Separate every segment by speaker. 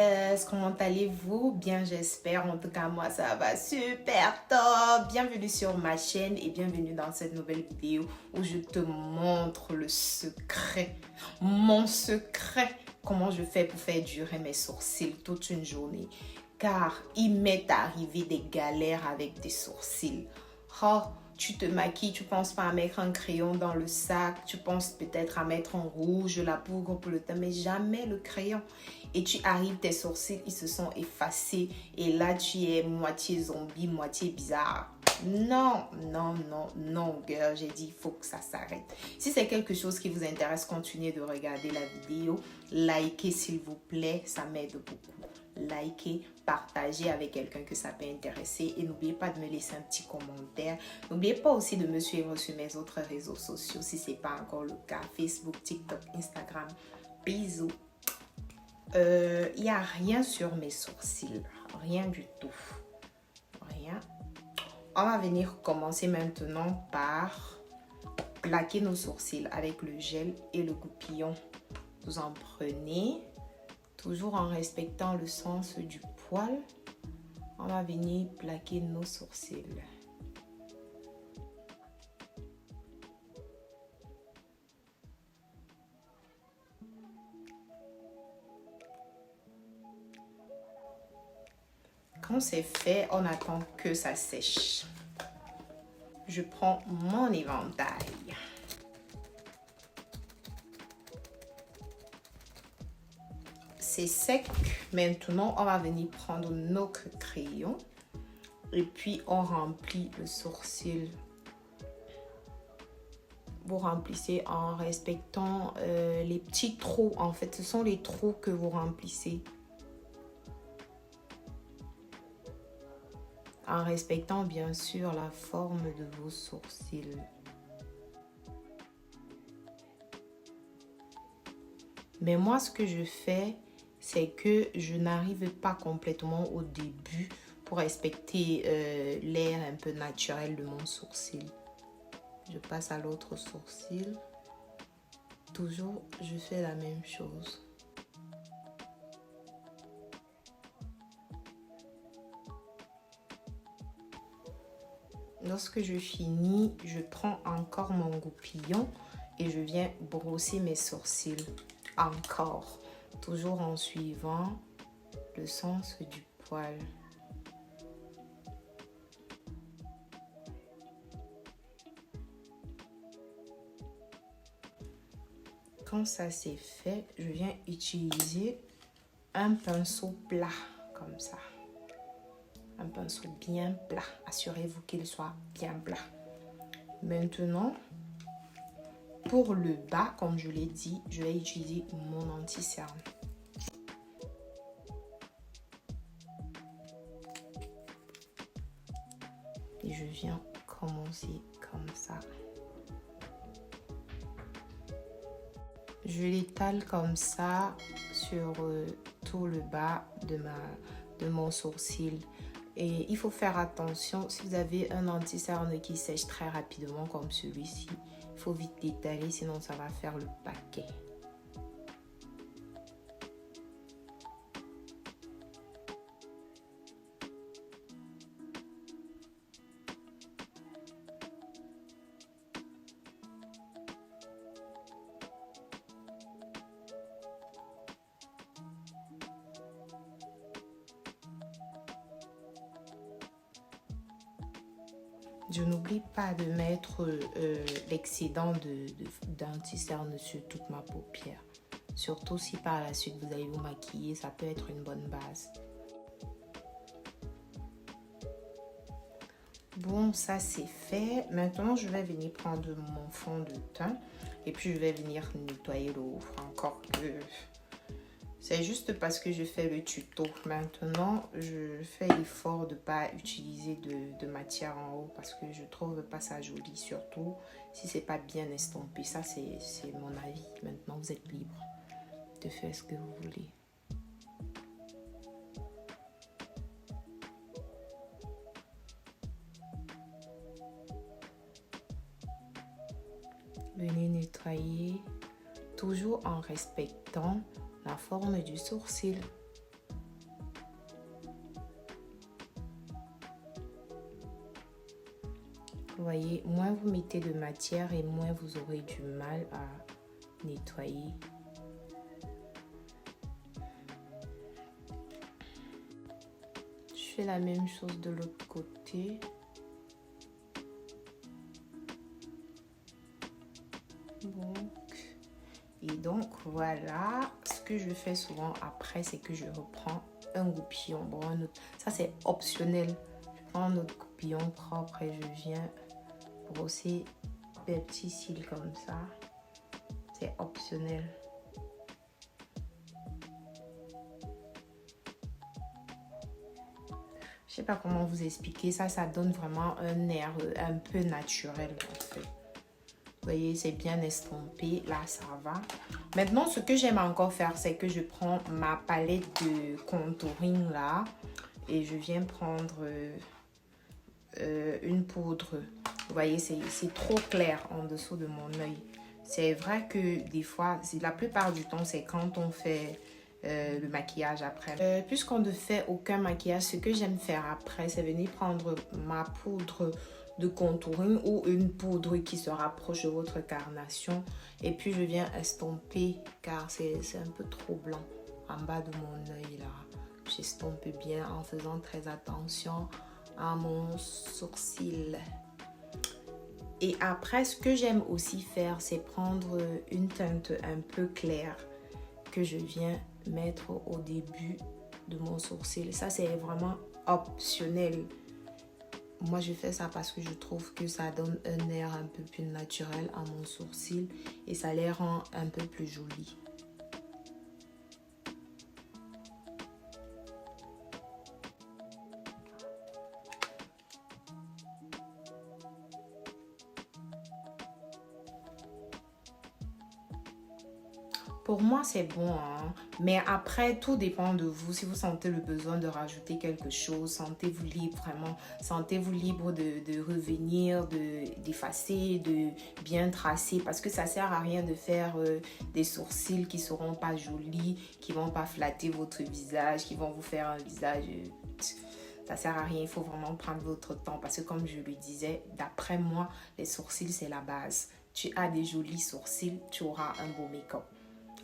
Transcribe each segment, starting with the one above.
Speaker 1: gorgeous, comment allez-vous? Bien j'espère, en tout cas moi ça va super top. Bienvenue sur ma chaîne et bienvenue dans cette nouvelle vidéo où je te montre le secret, mon secret, comment je fais pour faire durer mes sourcils toute une journée. Car il m'est arrivé des galères avec des sourcils. Oh, tu te maquilles, tu penses pas à mettre un crayon dans le sac, tu penses peut-être à mettre en rouge, la poudre pour le teint, mais jamais le crayon. Et tu arrives, tes sourcils, ils se sont effacés. Et là, tu es moitié zombie, moitié bizarre. Non, non, non, non, girl. J'ai dit, il faut que ça s'arrête. Si c'est quelque chose qui vous intéresse, continuez de regarder la vidéo. Likez, s'il vous plaît, ça m'aide beaucoup. Likez, partagez avec quelqu'un que ça peut intéresser et n'oubliez pas de me laisser un petit commentaire. N'oubliez pas aussi de me suivre sur mes autres réseaux sociaux si ce n'est pas encore le cas. Facebook, TikTok, Instagram. Bisous. Il n'y a rien sur mes sourcils. Rien du tout. Rien. On va venir commencer maintenant par plaquer nos sourcils avec le gel et le goupillon. Vous en prenez. Toujours en respectant le sens du poil, on va venir plaquer nos sourcils. Quand c'est fait, on attend que ça sèche. Je prends mon éventail. C'est sec. Maintenant, on va venir prendre notre crayon et puis on remplit le sourcil. Vous remplissez en respectant les petits trous. En fait, ce sont les trous que vous remplissez. En respectant bien sûr la forme de vos sourcils. Mais moi, ce que je fais, c'est que je n'arrive pas complètement au début pour respecter l'air un peu naturel de mon sourcil. Je passe à l'autre sourcil. Toujours, je fais la même chose. Lorsque je finis, je prends encore mon goupillon et je viens brosser mes sourcils. Encore. Toujours en suivant le sens du poil. Quand ça c'est fait, je viens utiliser un pinceau plat comme ça. Un pinceau bien plat. Assurez-vous qu'il soit bien plat. Maintenant, pour le bas, comme je l'ai dit, je vais utiliser mon anti-cerne. Et je viens commencer comme ça. Je l'étale comme ça sur tout le bas de mon sourcil. Et il faut faire attention, si vous avez un anti-cerne qui sèche très rapidement comme celui-ci, il faut vite l'étaler, sinon ça va faire le paquet. Je n'oublie pas de mettre l'excédent d'anti-cerne sur toute ma paupière. Surtout si par la suite vous allez vous maquiller, ça peut être une bonne base. Bon, ça c'est fait. Maintenant, je vais venir prendre mon fond de teint et puis je vais venir nettoyer le haut. Encore que c'est juste parce que je fais le tuto. Maintenant, je fais l'effort de ne pas utiliser de matière en haut parce que je trouve pas ça joli, surtout si c'est pas bien estompé. Ça, c'est mon avis. Maintenant, vous êtes libre de faire ce que vous voulez. Venez nettoyer, toujours en respectant la forme du sourcil. voyez, moins vous mettez de matière et moins vous aurez du mal à nettoyer. Je fais la même chose de l'autre côté. Et donc voilà, ce que je fais souvent après, c'est que je reprends un goupillon. Bon, ça c'est optionnel. Je prends notre goupillon propre et je viens brosser des petits cils comme ça. C'est optionnel. Je sais pas comment vous expliquer ça. Ça donne vraiment un air un peu naturel en fait. Vous voyez, c'est bien estompé. Là, ça va. Maintenant, ce que j'aime encore faire, c'est que je prends ma palette de contouring là. Et je viens prendre une poudre. Vous voyez, c'est trop clair en dessous de mon œil. C'est vrai que des fois, la plupart du temps, c'est quand on fait le maquillage après. Puisqu'on ne fait aucun maquillage, ce que j'aime faire après, c'est venir prendre ma poudre de contouring ou une poudre qui se rapproche de votre carnation. Et puis, je viens estomper car c'est un peu trop blanc en bas de mon œil là. J'estompe bien en faisant très attention à mon sourcil. Et après, ce que j'aime aussi faire, c'est prendre une teinte un peu claire que je viens mettre au début de mon sourcil. Ça, c'est vraiment optionnel. Moi, je fais ça parce que je trouve que ça donne un air un peu plus naturel à mon sourcil et ça les rend un peu plus jolis. Pour moi, c'est bon, hein? Mais après, tout dépend de vous. Si vous sentez le besoin de rajouter quelque chose, sentez-vous libre, vraiment. Sentez-vous libre de revenir, d'effacer, de bien tracer. Parce que ça ne sert à rien de faire des sourcils qui ne seront pas jolis, qui ne vont pas flatter votre visage, qui vont vous faire un visage... ça ne sert à rien, il faut vraiment prendre votre temps. Parce que comme je le disais, d'après moi, les sourcils, c'est la base. Tu as des jolis sourcils, tu auras un beau make-up.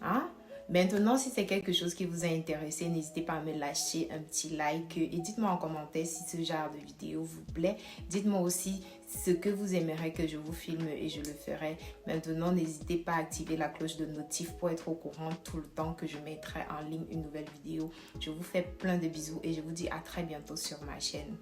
Speaker 1: Hein? Maintenant, si c'est quelque chose qui vous a intéressé, n'hésitez pas à me lâcher un petit like et dites-moi en commentaire si ce genre de vidéo vous plaît. Dites-moi aussi ce que vous aimeriez que je vous filme et je le ferai. Maintenant, n'hésitez pas à activer la cloche de notif pour être au courant tout le temps que je mettrai en ligne une nouvelle vidéo. Je vous fais plein de bisous et je vous dis à très bientôt sur ma chaîne.